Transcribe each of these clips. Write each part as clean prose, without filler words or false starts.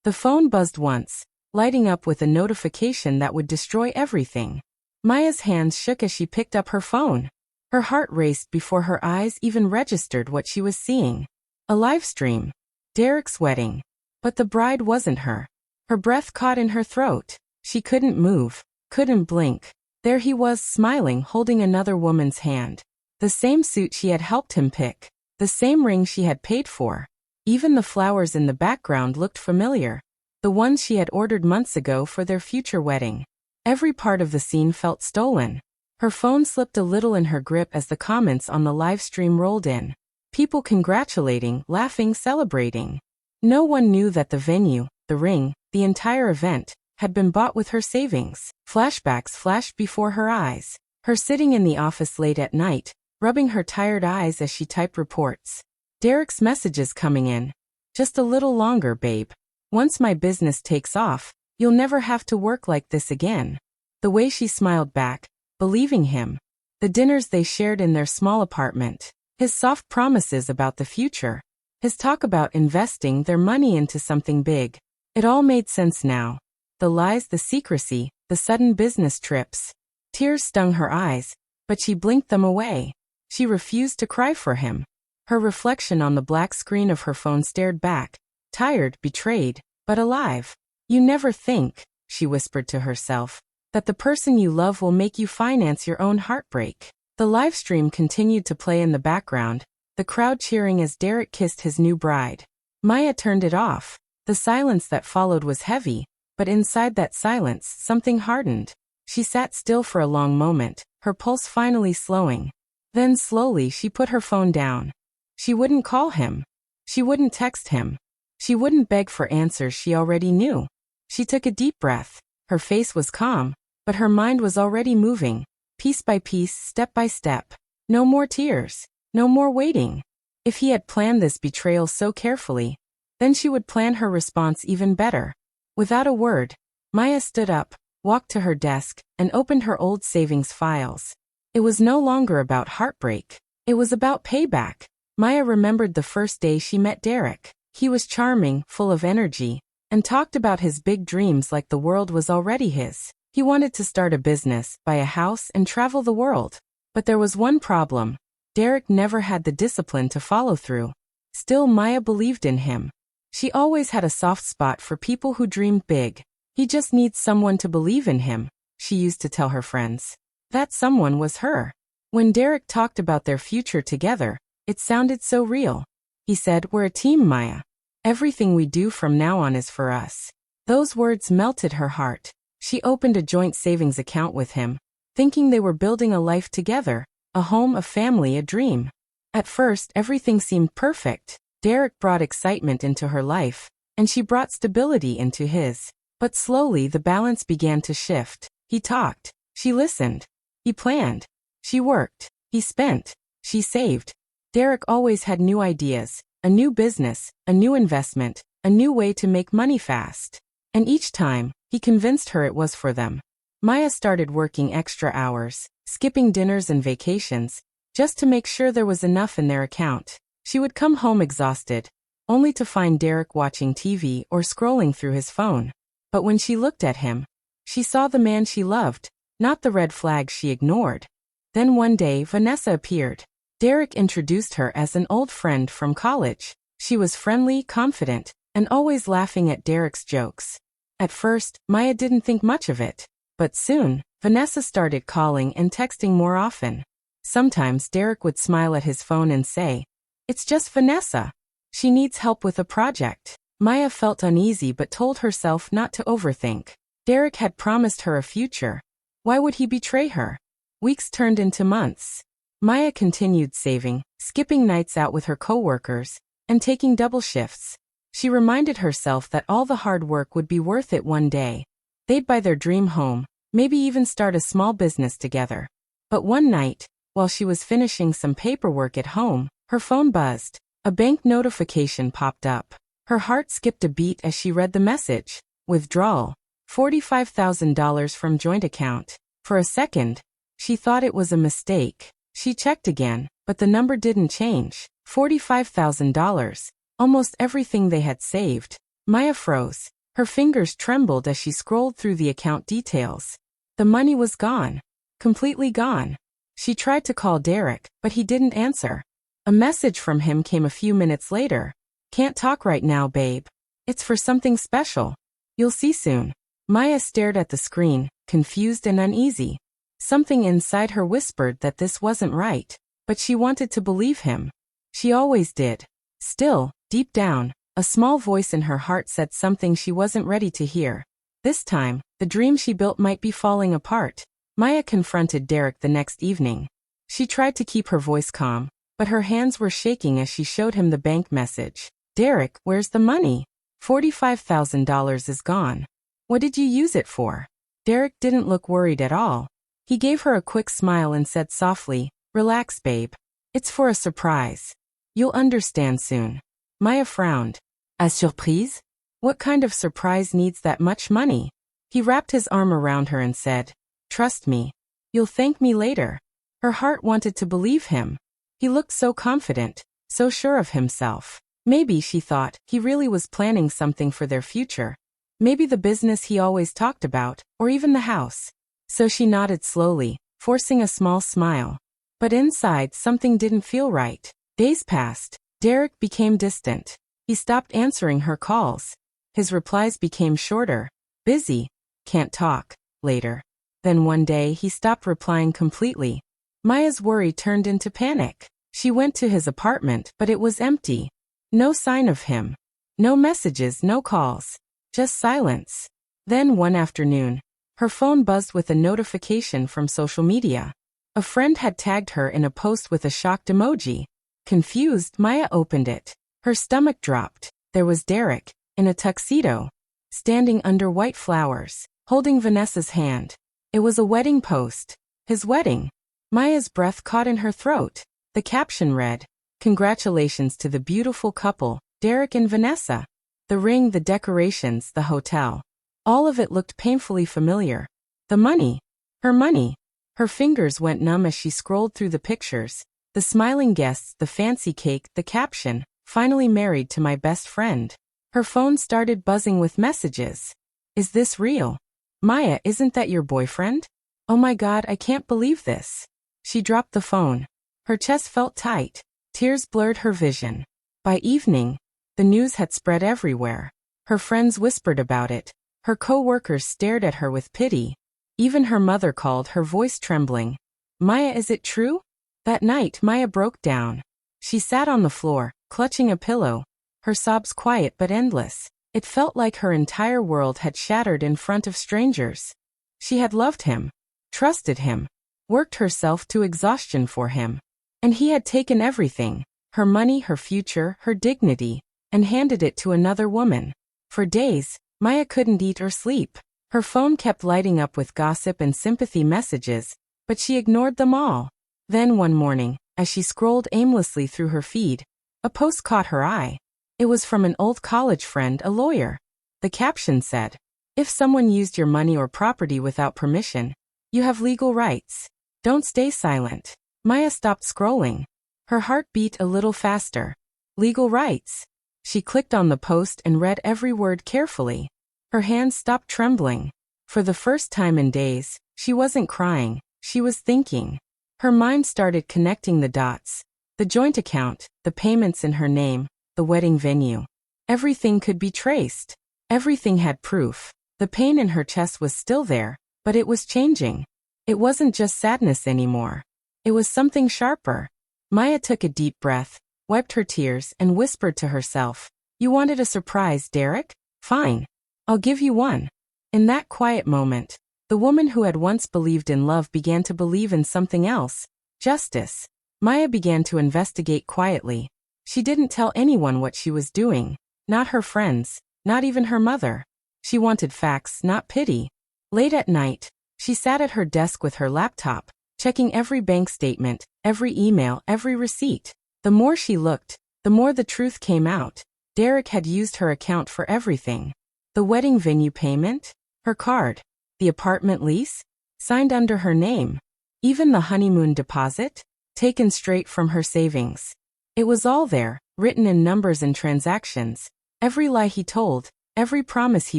The phone buzzed once, lighting up with a notification that would destroy everything. Maya's hands shook as she picked up her phone. Her heart raced before her eyes even registered what she was seeing. A live stream. Derek's wedding. But the bride wasn't her. Her breath caught in her throat. She couldn't move, couldn't blink. There he was, smiling, holding another woman's hand. The same suit she had helped him pick. The same ring she had paid for. Even the flowers in the background looked familiar. The ones she had ordered months ago for their future wedding. Every part of the scene felt stolen. Her phone slipped a little in her grip as the comments on the live stream rolled in. People congratulating, laughing, celebrating. No one knew that the venue, the ring, the entire event, had been bought with her savings. Flashbacks flashed before her eyes. Her sitting in the office late at night, rubbing her tired eyes as she typed reports. Derek's messages coming in. Just a little longer, babe. Once my business takes off, you'll never have to work like this again. The way she smiled back, believing him. The dinners they shared in their small apartment. His soft promises about the future. His talk about investing their money into something big. It all made sense now. The lies, the secrecy, the sudden business trips. Tears stung her eyes, but she blinked them away. She refused to cry for him. Her reflection on the black screen of her phone stared back, tired, betrayed, but alive. You never think, she whispered to herself, that the person you love will make you finance your own heartbreak. The live stream continued to play in the background, the crowd cheering as Derek kissed his new bride. Maya turned it off. The silence that followed was heavy, but inside that silence, something hardened. She sat still for a long moment, her pulse finally slowing. Then slowly she put her phone down. She wouldn't call him. She wouldn't text him. She wouldn't beg for answers she already knew. She took a deep breath. Her face was calm, but her mind was already moving, piece by piece, step by step. No more tears. No more waiting. If he had planned this betrayal so carefully, then she would plan her response even better. Without a word, Maya stood up, walked to her desk, and opened her old savings files. It was no longer about heartbreak. It was about payback. Maya remembered the first day she met Derek. He was charming, full of energy, and talked about his big dreams like the world was already his. He wanted to start a business, buy a house, and travel the world. But there was one problem. Derek never had the discipline to follow through. Still, Maya believed in him. She always had a soft spot for people who dreamed big. He just needs someone to believe in him, she used to tell her friends. That someone was her. When Derek talked about their future together, it sounded so real. He said, "We're a team, Maya. Everything we do from now on is for us." Those words melted her heart. She opened a joint savings account with him, thinking they were building a life together, a home, a family, a dream. At first, everything seemed perfect. Derek brought excitement into her life, and she brought stability into his. But slowly the balance began to shift. He talked. She listened. He planned. She worked. He spent. She saved. Derek always had new ideas, a new business, a new investment, a new way to make money fast. And each time, he convinced her it was for them. Maya started working extra hours, skipping dinners and vacations, just to make sure there was enough in their account. She would come home exhausted, only to find Derek watching TV or scrolling through his phone. But when she looked at him, she saw the man she loved, not the red flags she ignored. Then one day Vanessa appeared. Derek introduced her as an old friend from college. She was friendly, confident, and always laughing at Derek's jokes. At first, Maya didn't think much of it. But soon, Vanessa started calling and texting more often. Sometimes Derek would smile at his phone and say, "It's just Vanessa. She needs help with a project." Maya felt uneasy but told herself not to overthink. Derek had promised her a future. Why would he betray her? Weeks turned into months. Maya continued saving, skipping nights out with her coworkers, and taking double shifts. She reminded herself that all the hard work would be worth it one day. They'd buy their dream home, maybe even start a small business together. But one night, while she was finishing some paperwork at home, her phone buzzed. A bank notification popped up. Her heart skipped a beat as she read the message. Withdrawal. $45,000 from joint account. For a second, she thought it was a mistake. She checked again, but the number didn't change. $45,000. Almost everything they had saved. Maya froze. Her fingers trembled as she scrolled through the account details. The money was gone. Completely gone. She tried to call Derek, but he didn't answer. A message from him came a few minutes later. Can't talk right now, babe. It's for something special. You'll see soon. Maya stared at the screen, confused and uneasy. Something inside her whispered that this wasn't right, but she wanted to believe him. She always did. Still, deep down, a small voice in her heart said something she wasn't ready to hear. This time, the dream she built might be falling apart. Maya confronted Derek the next evening. She tried to keep her voice calm, but her hands were shaking as she showed him the bank message. Derek, where's the money? $45,000 is gone. What did you use it for? Derek didn't look worried at all. He gave her a quick smile and said softly, Relax, babe. It's for a surprise. You'll understand soon. Maya frowned. A surprise? What kind of surprise needs that much money? He wrapped his arm around her and said, Trust me. You'll thank me later. Her heart wanted to believe him. He looked so confident, so sure of himself. Maybe, she thought, he really was planning something for their future. Maybe the business he always talked about, or even the house. So she nodded slowly, forcing a small smile. But inside, something didn't feel right. Days passed. Derek became distant. He stopped answering her calls. His replies became shorter. Busy. Can't talk. Later. Then one day, he stopped replying completely. Maya's worry turned into panic. She went to his apartment, but it was empty. No sign of him. No messages, no calls. Just silence. Then one afternoon, her phone buzzed with a notification from social media. A friend had tagged her in a post with a shocked emoji. Confused, Maya opened it. Her stomach dropped. There was Derek, in a tuxedo, standing under white flowers, holding Vanessa's hand. It was a wedding post. His wedding. Maya's breath caught in her throat. The caption read, Congratulations to the beautiful couple, Derek and Vanessa. The ring, the decorations, the hotel. All of it looked painfully familiar. The money. Her money. Her fingers went numb as she scrolled through the pictures. The smiling guests, the fancy cake, the caption, finally married to my best friend. Her phone started buzzing with messages. Is this real? Maya, isn't that your boyfriend? Oh my God, I can't believe this. She dropped the phone. Her chest felt tight. Tears blurred her vision. By evening, the news had spread everywhere. Her friends whispered about it. Her co-workers stared at her with pity. Even her mother called, her voice trembling. Maya, is it true? That night, Maya broke down. She sat on the floor, clutching a pillow. Her sobs quiet but endless. It felt like her entire world had shattered in front of strangers. She had loved him, trusted him, worked herself to exhaustion for him. And he had taken everything, her money, her future, her dignity, and handed it to another woman. For days, Maya couldn't eat or sleep. Her phone kept lighting up with gossip and sympathy messages, but she ignored them all. Then one morning, as she scrolled aimlessly through her feed, a post caught her eye. It was from an old college friend, a lawyer. The caption said, If someone used your money or property without permission, you have legal rights. Don't stay silent. Maya stopped scrolling. Her heart beat a little faster. Legal rights. She clicked on the post and read every word carefully. Her hands stopped trembling. For the first time in days, she wasn't crying, she was thinking. Her mind started connecting the dots. The joint account, the payments in her name, the wedding venue. Everything could be traced. Everything had proof. The pain in her chest was still there, but it was changing. It wasn't just sadness anymore. It was something sharper. Maya took a deep breath, wiped her tears, and whispered to herself, You wanted a surprise, Derek? Fine. I'll give you one. In that quiet moment, the woman who had once believed in love began to believe in something else, justice. Maya began to investigate quietly. She didn't tell anyone what she was doing, not her friends, not even her mother. She wanted facts, not pity. Late at night, she sat at her desk with her laptop, checking every bank statement, every email, every receipt. The more she looked, the more the truth came out. Derek had used her account for everything. The wedding venue payment, her card, the apartment lease, signed under her name, even the honeymoon deposit, taken straight from her savings. It was all there, written in numbers and transactions. Every lie he told, every promise he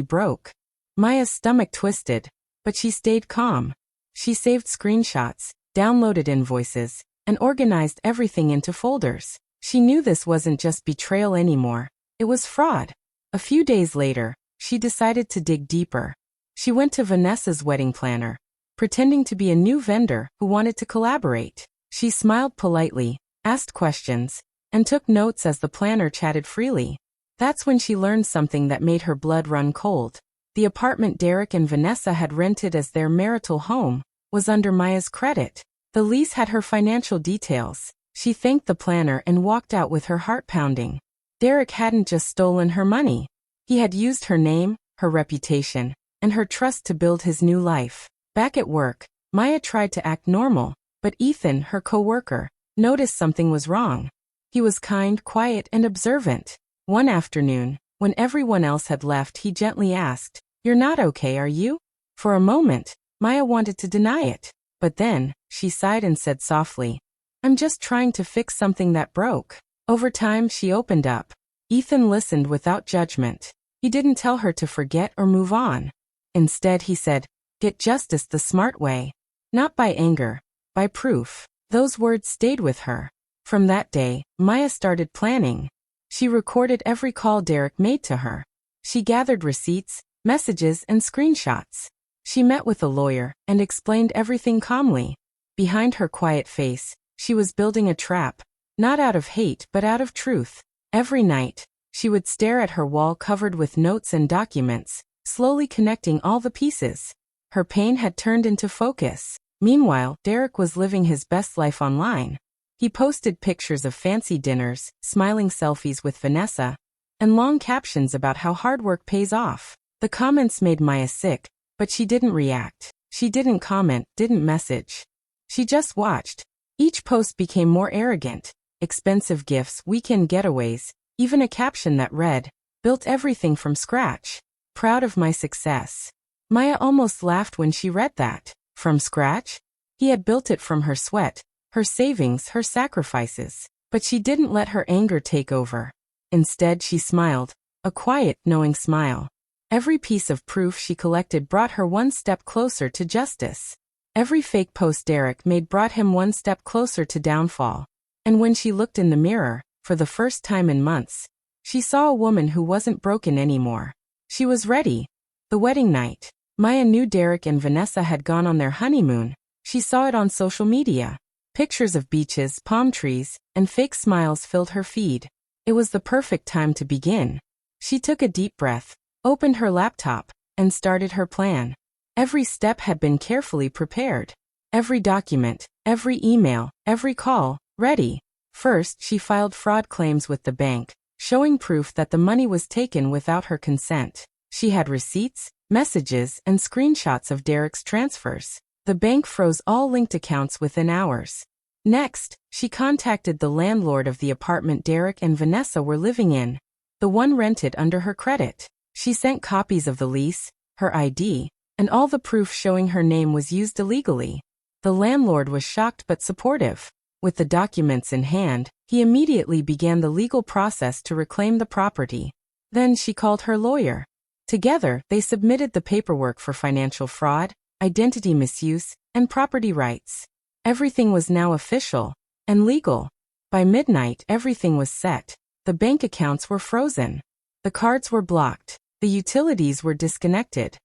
broke. Maya's stomach twisted, but she stayed calm. She saved screenshots, downloaded invoices, and organized everything into folders. She knew this wasn't just betrayal anymore. It was fraud. A few days later, she decided to dig deeper. She went to Vanessa's wedding planner, pretending to be a new vendor who wanted to collaborate. She smiled politely, asked questions, and took notes as the planner chatted freely. That's when she learned something that made her blood run cold. The apartment Derek and Vanessa had rented as their marital home was under Maya's credit. The lease had her financial details. She thanked the planner and walked out with her heart pounding. Derek hadn't just stolen her money. He had used her name, her reputation, and her trust to build his new life. Back at work, Maya tried to act normal, but Ethan, her co-worker, noticed something was wrong. He was kind, quiet, and observant. One afternoon, when everyone else had left, he gently asked, "You're not okay, are you?" For a moment, Maya wanted to deny it, but then, she sighed and said softly, "I'm just trying to fix something that broke." Over time, she opened up. Ethan listened without judgment. He didn't tell her to forget or move on. Instead, he said, "Get justice the smart way. Not by anger, by proof." Those words stayed with her. From that day, Maya started planning. She recorded every call Derek made to her. She gathered receipts, messages, and screenshots. She met with a lawyer and explained everything calmly. Behind her quiet face, she was building a trap, not out of hate but out of truth. Every night, she would stare at her wall covered with notes and documents, slowly connecting all the pieces. Her pain had turned into focus. Meanwhile, Derek was living his best life online. He posted pictures of fancy dinners, smiling selfies with Vanessa, and long captions about how hard work pays off. The comments made Maya sick, but she didn't react. She didn't comment, didn't message. She just watched. Each post became more arrogant. Expensive gifts, weekend getaways, even a caption that read, "Built everything from scratch. Proud of my success." Maya almost laughed when she read that. From scratch? He had built it from her sweat, her savings, her sacrifices. But she didn't let her anger take over. Instead, she smiled, a quiet, knowing smile. Every piece of proof she collected brought her one step closer to justice. Every fake post Derek made brought him one step closer to downfall. And when she looked in the mirror, for the first time in months, she saw a woman who wasn't broken anymore. She was ready. The wedding night. Maya knew Derek and Vanessa had gone on their honeymoon. She saw it on social media. Pictures of beaches, palm trees, and fake smiles filled her feed. It was the perfect time to begin. She took a deep breath, opened her laptop, and started her plan. Every step had been carefully prepared. Every document, every email, every call, ready. First, she filed fraud claims with the bank, showing proof that the money was taken without her consent. She had receipts, messages, and screenshots of Derek's transfers. The bank froze all linked accounts within hours. Next, she contacted the landlord of the apartment Derek and Vanessa were living in, the one rented under her credit. She sent copies of the lease, her ID, and all the proof showing her name was used illegally. The landlord was shocked but supportive. With the documents in hand, he immediately began the legal process to reclaim the property. Then she called her lawyer. Together, they submitted the paperwork for financial fraud, identity misuse, and property rights. Everything was now official and legal. By midnight, everything was set. The bank accounts were frozen. The cards were blocked. The utilities were disconnected.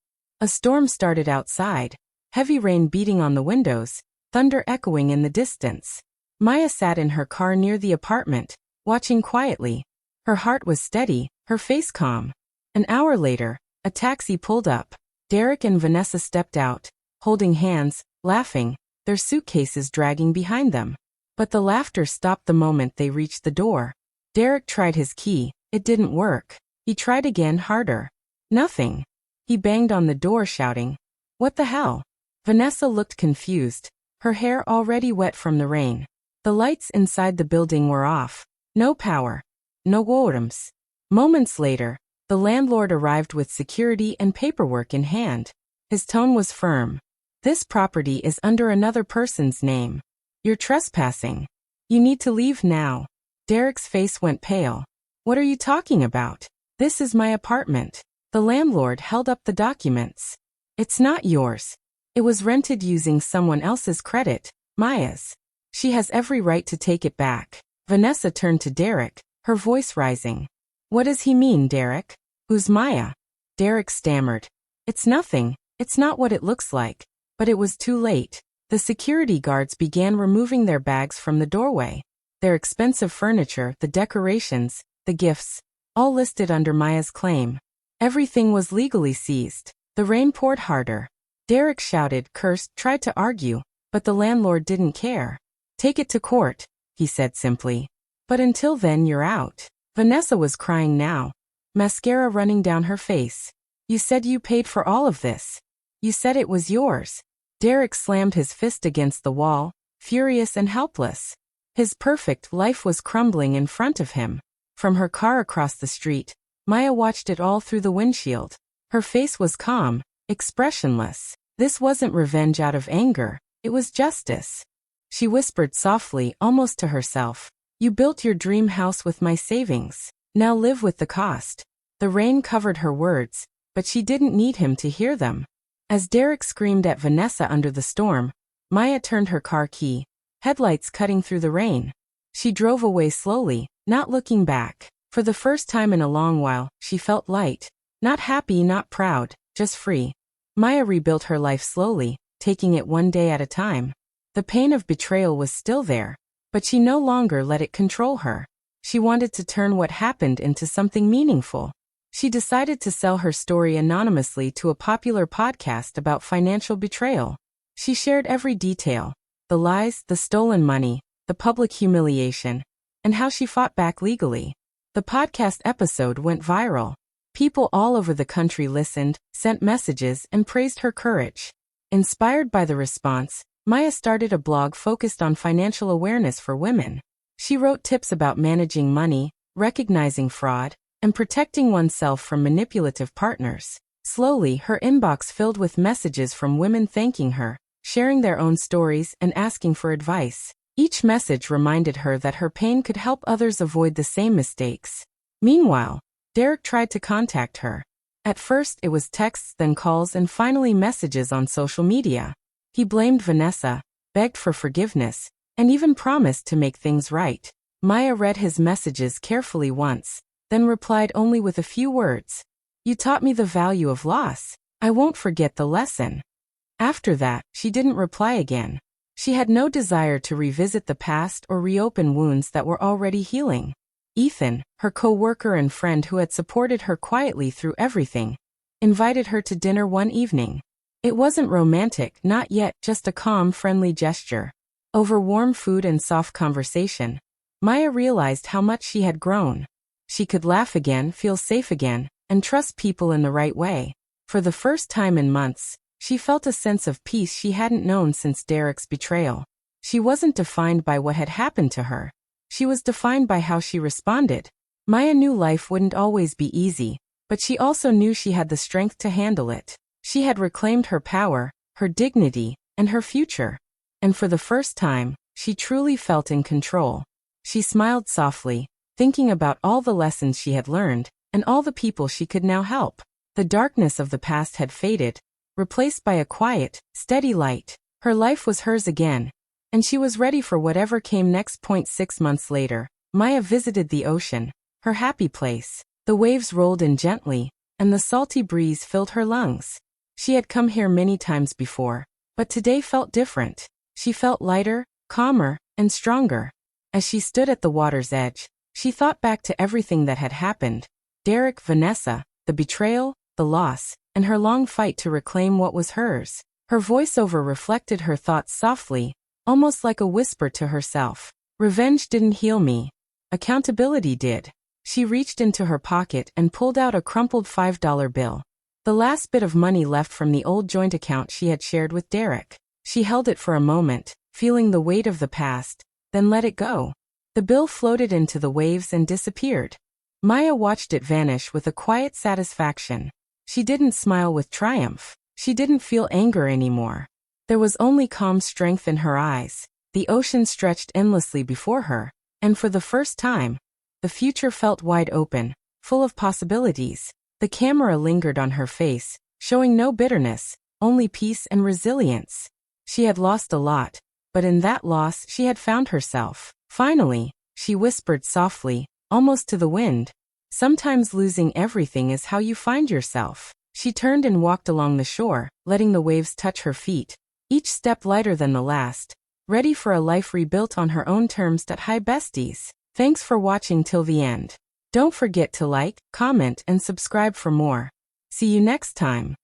A storm started outside, heavy rain beating on the windows, thunder echoing in the distance. Maya sat in her car near the apartment, watching quietly. Her heart was steady, her face calm. An hour later, a taxi pulled up. Derek and Vanessa stepped out, holding hands, laughing, their suitcases dragging behind them. But the laughter stopped the moment they reached the door. Derek tried his key. It didn't work. He tried again, harder. Nothing. He banged on the door, shouting, "What the hell?" Vanessa looked confused, her hair already wet from the rain. The lights inside the building were off. No power. No alarms. Moments later, the landlord arrived with security and paperwork in hand. His tone was firm. "This property is under another person's name. You're trespassing. You need to leave now." Derek's face went pale. "What are you talking about?" This is my apartment. The landlord held up the documents. It's not yours. It was rented using someone else's credit, Maya's. She has every right to take it back. Vanessa turned to Derek, her voice rising. What does he mean, Derek? Who's Maya? Derek stammered. It's nothing. It's not what it looks like. But it was too late. The security guards began removing their bags from the doorway. Their expensive furniture, the decorations, the gifts, all listed under Maya's claim. Everything was legally seized. The rain poured harder. Derek shouted, cursed, tried to argue, but the landlord didn't care. Take it to court, he said simply. But until then you're out. Vanessa was crying now, mascara running down her face. You said you paid for all of this. You said it was yours. Derek slammed his fist against the wall, furious and helpless. His perfect life was crumbling in front of him. From her car across the street, Maya watched it all through the windshield. Her face was calm, expressionless. This wasn't revenge out of anger, it was justice. She whispered softly, almost to herself. You built your dream house with my savings. Now live with the cost. The rain covered her words, but she didn't need him to hear them. As Derek screamed at Vanessa under the storm, Maya turned her car key, headlights cutting through the rain. She drove away slowly, not looking back. For the first time in a long while, she felt light. Not happy, not proud, just free. Maya rebuilt her life slowly, taking it one day at a time. The pain of betrayal was still there, but she no longer let it control her. She wanted to turn what happened into something meaningful. She decided to sell her story anonymously to a popular podcast about financial betrayal. She shared every detail, the lies, the stolen money, the public humiliation, and how she fought back legally. The podcast episode went viral. People all over the country listened, sent messages, and praised her courage. Inspired by the response, Maya started a blog focused on financial awareness for women. She wrote tips about managing money, recognizing fraud, and protecting oneself from manipulative partners. Slowly, her inbox filled with messages from women thanking her, sharing their own stories, and asking for advice. Each message reminded her that her pain could help others avoid the same mistakes. Meanwhile, Derek tried to contact her. At first, it was texts, then calls, and finally messages on social media. He blamed Vanessa, begged for forgiveness, and even promised to make things right. Maya read his messages carefully once, then replied only with a few words. You taught me the value of loss. I won't forget the lesson. After that, she didn't reply again. She had no desire to revisit the past or reopen wounds that were already healing. Ethan, her co-worker and friend who had supported her quietly through everything, invited her to dinner one evening. It wasn't romantic, not yet, just a calm, friendly gesture. Over warm food and soft conversation, Maya realized how much she had grown. She could laugh again, feel safe again, and trust people in the right way. For the first time in months, she felt a sense of peace she hadn't known since Derek's betrayal. She wasn't defined by what had happened to her. She was defined by how she responded. Maya knew life wouldn't always be easy, but she also knew she had the strength to handle it. She had reclaimed her power, her dignity, and her future. And for the first time, she truly felt in control. She smiled softly, thinking about all the lessons she had learned, and all the people she could now help. The darkness of the past had faded, replaced by a quiet, steady light. Her life was hers again, and she was ready for whatever came next. 6 months later, Maya visited the ocean, her happy place. The waves rolled in gently, and the salty breeze filled her lungs. She had come here many times before, but today felt different. She felt lighter, calmer, and stronger. As she stood at the water's edge, she thought back to everything that had happened. Derek, Vanessa, the betrayal, the loss, and her long fight to reclaim what was hers. Her voiceover reflected her thoughts softly, almost like a whisper to herself. Revenge didn't heal me. Accountability did. She reached into her pocket and pulled out a crumpled $5 bill. The last bit of money left from the old joint account she had shared with Derek. She held it for a moment, feeling the weight of the past, then let it go. The bill floated into the waves and disappeared. Maya watched it vanish with a quiet satisfaction. She didn't smile with triumph. She didn't feel anger anymore. There was only calm strength in her eyes. The ocean stretched endlessly before her, and for the first time, the future felt wide open. full of possibilities. The camera lingered on her face, showing no bitterness, only peace and resilience. She had lost a lot, but in that loss she had found herself. Finally, she whispered softly, almost to the wind, "Sometimes losing everything is how you find yourself." She turned and walked along the shore, letting the waves touch her feet, each step lighter than the last, ready for a life rebuilt on her own terms. Hi besties. Thanks for watching till the end. Don't forget to like, comment, and subscribe for more. See you next time.